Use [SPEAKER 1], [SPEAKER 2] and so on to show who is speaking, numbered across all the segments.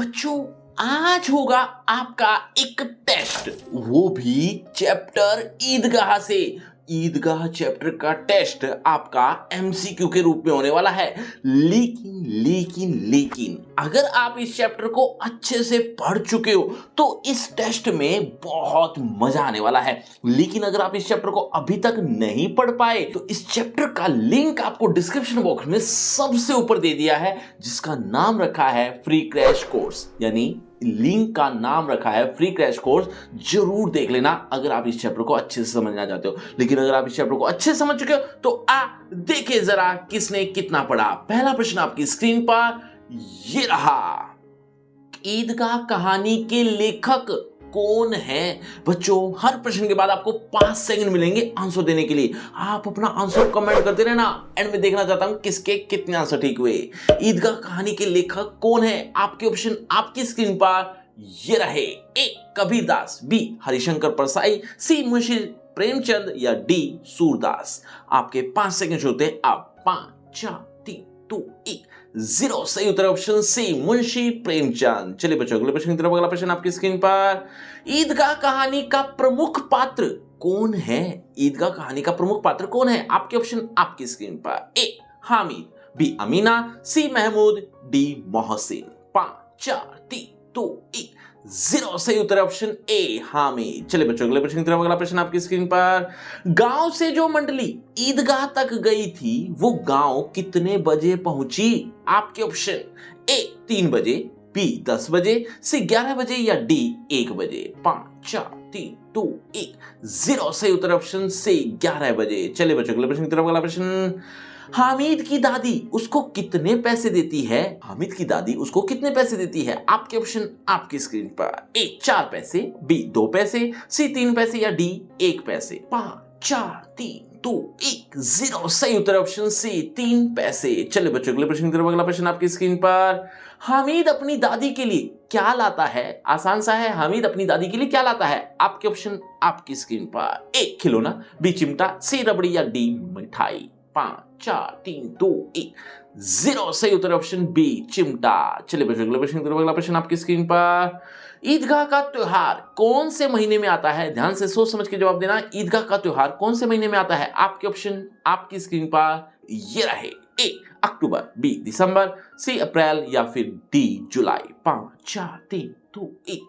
[SPEAKER 1] बच्चों, आज होगा आपका एक टेस्ट, वो भी चैप्टर ईदगाह से। ईदगाह चैप्टर का टेस्ट आपका एमसीक्यू के रूप में होने वाला है। लेकिन अगर आप इस चैप्टर को अच्छे से पढ़ चुके हो तो इस टेस्ट में बहुत मजा आने वाला है। लेकिन अगर आप इस चैप्टर को अभी तक नहीं पढ़ पाए तो इस चैप्टर का लिंक आपको डिस्क्रिप्शन बॉक्स में सबसे ऊपर दे दिया है, जिसका नाम रखा है फ्री क्रैश कोर्स। यानी लिंक का नाम रखा है फ्री क्रैश कोर्स। जरूर देख लेना अगर आप इस चैप्टर को अच्छे से समझना चाहते हो। लेकिन अगर आप इस चैप्टर को अच्छे से समझ चुके हो तो देखिए जरा किसने कितना पढ़ा। पहला प्रश्न आपकी स्क्रीन पर ये रहा। ईदगाह कहानी के लेखक कौन है? बच्चों, हर प्रश्न के बाद आपको 5 सेकंड मिलेंगे आंसर देने के लिए। आप अपना आंसर कमेंट करते रहना। एंड में देखना चाहता हूं किसके कितने आंसर ठीक हुए। ईदगाह कहानी के लेखक कौन है? आपके ऑप्शन आपकी स्क्रीन पर ये रहे। ए कबीरदास, बी हरिशंकर परसाई, सी मुंशी प्रेमचंद या डी सूरदास। आपके 5 सेकंड होते हैं अब। 5 4 3 2 1 0। सही उत्तर ऑप्शन सी मुंशी प्रेमचंद। चलिए बच्चों, अगले प्रश्न की तरफ। अगला प्रश्न आपकी स्क्रीन पर। ईदगाह कहानी का प्रमुख पात्र कौन है? ईदगाह कहानी का प्रमुख पात्र कौन है? आपके ऑप्शन आपकी स्क्रीन पर। ए हामिद, बी अमीना, सी महमूद, डी मोहसिन। 5 4 3 2 1 0। सही उत्तर ऑप्शन ए हामिद। चलिए बच्चों, अगले प्रश्न की तरफ। अगला प्रश्न आपकी स्क्रीन पर। गांव से जो मंडली ईदगाह तक गई थी वो गांव कितने बजे पहुंची? आपके ऑप्शन ए 3 बजे, बी 10 बजे, सी 11 बजे या डी 1 बजे। 5 4 3 2 1 0। सही उत्तर ऑप्शन सी 11 बजे। चलिए बच्चों, अगले प्रश्न की तरफ। अगला प्रश्न। हामिद की दादी उसको कितने पैसे देती है? हामिद की दादी उसको कितने पैसे देती है? आपके ऑप्शन आपकी स्क्रीन पर। ए 4 पैसे, बी 2 पैसे, सी 3 पैसे या डी 1 पैसे। 5 4 3 2 1 0। सही उत्तर ऑप्शन सी 3 पैसे। चलिए बच्चों, अगले प्रश्न की तरफ। अगला प्रश्न आपकी स्क्रीन पर। हामिद अपनी दादी के लिए क्या लाता है? आसान सा है। हामिद अपनी दादी के लिए क्या लाता है? आपके ऑप्शन आपकी स्क्रीन पर। ए खिलौना, बी चिमटा, सी रबड़ी या डी मिठाई। 5 4 3 2 1 0। सही उत्तर ऑप्शन बी चिमटा। चलिए बच्चों, अगले प्रश्न की तरफ। अगला प्रश्न आपकी स्क्रीन पर। ईदगाह का त्योहार कौन से महीने में आता है? ध्यान से सोच समझ के जवाब देना। ईदगाह का त्योहार कौन से महीने में आता है? आपके ऑप्शन आपकी स्क्रीन पर ये रहे। ए अक्टूबर, बी दिसंबर, सी अप्रैल या फिर डी जुलाई। 5 4 3 2 1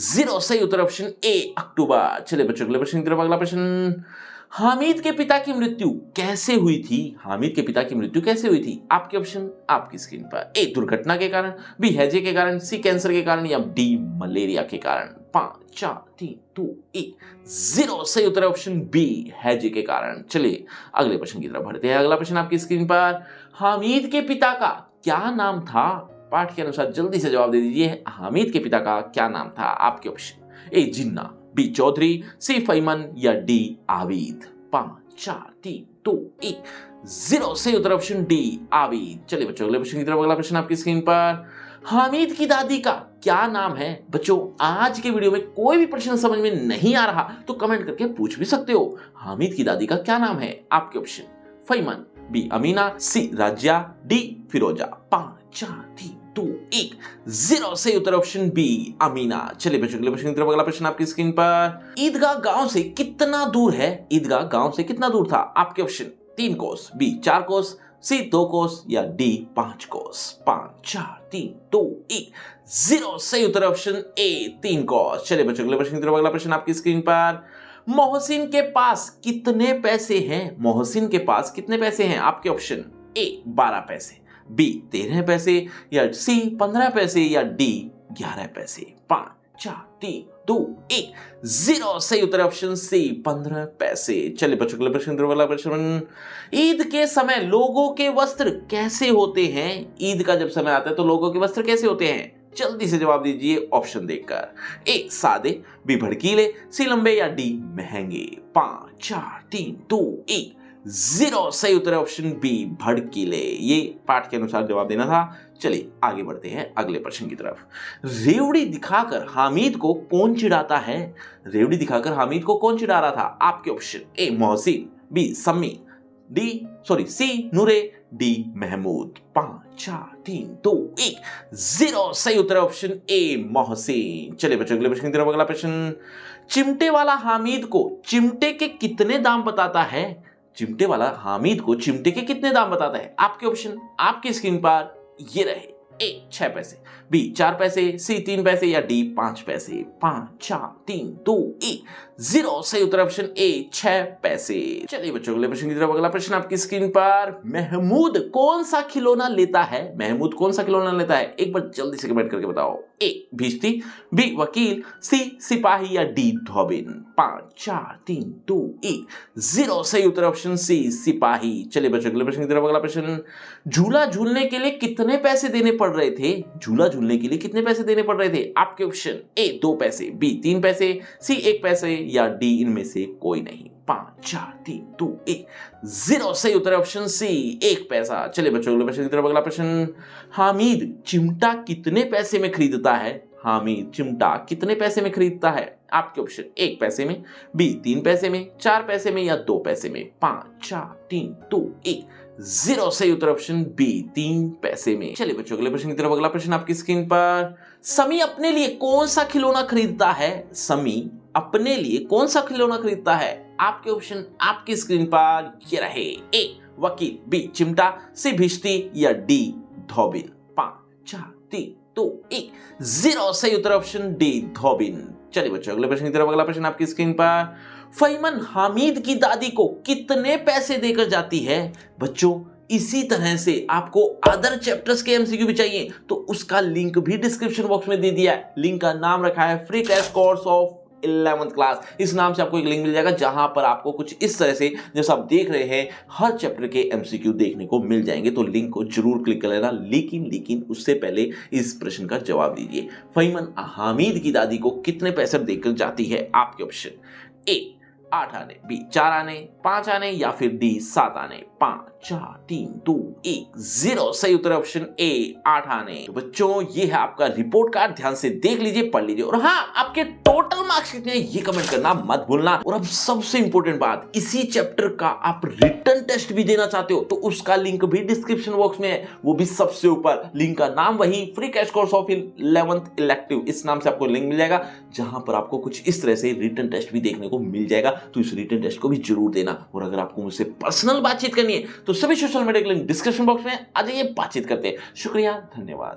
[SPEAKER 1] 0। सही उत्तर ऑप्शन ए अक्टूबर। चलिए बच्चों, अगले प्रश्न की तरफ। अगला प्रश्न। हामिद के पिता की मृत्यु कैसे हुई थी? हामिद के पिता की मृत्यु कैसे हुई थी? आपके ऑप्शन आपकी स्क्रीन पर। ए दुर्घटना के कारण, बी हैजे के कारण, सी कैंसर के कारण या डी मलेरिया के कारण। 5 4 3 2 1 0। सही उत्तर ऑप्शन बी हैजे के कारण। चलिए अगले प्रश्न की तरफ बढ़ते हैं। अगला प्रश्न आपकी स्क्रीन पर। हामिद के पिता का क्या नाम था? पाठ के अनुसार जल्दी से जवाब दे दीजिए। हामिद के पिता का क्या नाम था? आपके ऑप्शन। ए जिन्ना, बी चौधरी, सी फैमन या डी आबिद। 5 4 3 2 1 0। सही उत्तर ऑप्शन डी आबिद। चलिए बच्चों, अगले प्रश्न की तरफ। अगला प्रश्न आपकी स्क्रीन पर। हामिद की दादी का क्या नाम है? बच्चों, आज के वीडियो में कोई भी प्रश्न समझ में नहीं आ रहा तो कमेंट करके पूछ भी सकते हो। हामिद की दादी का क्या नाम है? आपके ऑप्शन। फैमन, बी अमीना, सी राजिया, डी फिरोजा। 5 4 3 2 1 0। सही उत्तर ऑप्शन बी अमीना। चलिए बच्चों, अगले प्रश्न की तरफ। अगला प्रश्न आपकी स्क्रीन पर। ईदगाह गांव से कितना दूर है? ईदगाह गांव से कितना दूर था? आपके ऑप्शन। 3 कोस, बी 4 कोस, सी 2 कोस या डी 5 कोस। 5 4 3 2 1 0। सही उत्तर ऑप्शन ए 3 कोस। चलिए बच्चों, अगले प्रश्न की तरफ। अगला प्रश्न आपकी स्क्रीन पर। मोहसिन के पास कितने पैसे हैं? मोहसिन के पास कितने पैसे हैं? आपके ऑप्शन। ए 12 पैसे, बी 13 पैसे या सी 15 पैसे या डी 11 पैसे। 5 4 3 2 1 0। सही उत्तर ऑप्शन सी 15 पैसे। चलिए बच्चों, अगले प्रश्न। वाला प्रश्न। ईद के समय लोगों के वस्त्र कैसे होते हैं? ईद का जब समय आता है तो लोगों के वस्त्र कैसे होते हैं? जल्दी से जवाब दीजिए ऑप्शन देखकर। ए सादे, बी भड़कीले, सी लंबे या डी महंगे। 5 4 3 2 1 0। सही उत्तर ऑप्शन बी भड़कीले। ये पाठ के अनुसार जवाब देना था। चलिए आगे बढ़ते हैं अगले प्रश्न की तरफ। रेवड़ी दिखाकर हामिद को कौन चिढ़ाता है? रेवड़ी दिखाकर हामिद को कौन चिढ़ा रहा था? आपके ऑप्शन। ए मोहसिन, बी सम्मी, सी नूरे, डी महमूद। 5 4 3 2 1 0 सही उत्तर है ऑप्शन ए मोहसिन। चलिए बच्चों अगले प्रश्न की तरफ। अगला प्रश्न, चिमटे वाला हामिद को चिमटे के कितने दाम बताता है? चिमटे वाला हामिद को चिमटे के कितने दाम बताता है? आपके ऑप्शन आपकी स्क्रीन पर ये रहे। ए 6 पैसे, बी 4 पैसे, सी 3 पैसे या डी 5 पैसे। 5 4 3 2 1 0 सही उत्तर ऑप्शन ए 6 पैसे। चलिए बच्चों अगले प्रश्न की तरफ। अगला प्रश्न आपकी स्क्रीन पर, महमूद कौन सा खिलौना लेता है? महमूद कौन सा खिलौना लेता है? एक बार जल्दी से कमेंट करके बताओ। ए भिश्ती, बी वकील, सी सिपाही या डी धोबिन। 5 4 3 2 1 0 सही उत्तर ऑप्शन सी सिपाही। चलिए बच्चों अगले प्रश्न की तरफ। अगला प्रश्न, झूला झूलने के लिए कितने पैसे देने पड़ रहे थे? झूला झूलने के लिए कितने पैसे देने पड़ रहे थे? आपके ऑप्शन ए 2 पैसे, बी 3 पैसे, सी 1 पैसे या डी इनमें से कोई नहीं। 5 4 3 2 1 0 सही उत्तर ऑप्शन सी 1 पैसा। चलिए बच्चों अगले प्रश्न की तरफ। अगला प्रश्न, हामिद चिमटा कितने पैसे में खरीदता है? हामिद चिमटा कितने पैसे में खरीदता है? आपके ऑप्शन 1 पैसे में, बी 3 पैसे में, 4 पैसे में या 2 पैसे में। 5 4 3 2 1 0 सही उत्तर ऑप्शन बी 3 पैसे में। चलिए बच्चों अगले प्रश्न की तरफ। अगला प्रश्न आपकी स्क्रीन पर, समी अपने लिए कौन सा खिलौना खरीदता है? समी अपने लिए कौन सा खिलौना खरीदता है? आपके ऑप्शन आपकी स्क्रीन पर ये रहे। ए वकील, बी चिमटा, सी भिश्ती या डी धोबिन। 5 4 3 2 1 0 सही उत्तर ऑप्शन डी धोबिन। चलिए बच्चों अगले प्रश्न की तरफ। अगला प्रश्न आपकी स्क्रीन पर, फैमन हामिद की दादी को कितने पैसे देकर जाती है? बच्चों इसी तरह से आपको अदर चैप्टर्स के एमसीक्यू भी चाहिए तो उसका लिंक भी डिस्क्रिप्शन बॉक्स में दे दिया है। लिंक का नाम रखा है free crash course of 11th class. इस नाम से आपको एक लिंक मिल जाएगा जहां पर आपको कुछ इस तरह से जैसा आप देख रहे हैं हर चैप्टर के एमसीक्यू देखने को मिल जाएंगे। तो लिंक को जरूर क्लिक कर लेना। लेकिन उससे पहले इस प्रश्न का जवाब दीजिए। फैमन हामिद की दादी को कितने पैसे देकर जाती है? आपके ऑप्शन ए 8 आने, बी 4 आने, 5 आने या फिर डी 7 आने। 5 4 3 2 1 0 सही उत्तर ऑप्शन ए 8 आने। तो बच्चों ये है आपका रिपोर्ट कार्ड, ध्यान से देख लीजिए, पढ़ लीजिए और हाँ आपके टोटल मार्क्स कितने हैं ये कमेंट करना मत भूलना। और अब सबसे इंपॉर्टेंट बात, इसी चैप्टर का आप रिटन टेस्ट भी देना चाहते हो तो उसका लिंक भी डिस्क्रिप्शन बॉक्स में है, वो भी सबसे ऊपर। लिंक का नाम वही free crash course of 11th elective, इस नाम से आपको लिंक मिल जाएगा जहां पर आपको कुछ इस तरह से रिटन टेस्ट भी देखने को मिल जाएगा। तो इस रिटन टेस्ट को भी जरूर देना। और अगर आपको मुझसे पर्सनल बातचीत करनी है तो सभी सोशल मीडिया के लिंक डिस्क्रिप्शन बॉक्स में आ जाइए, बातचीत करते हैं। शुक्रिया, धन्यवाद।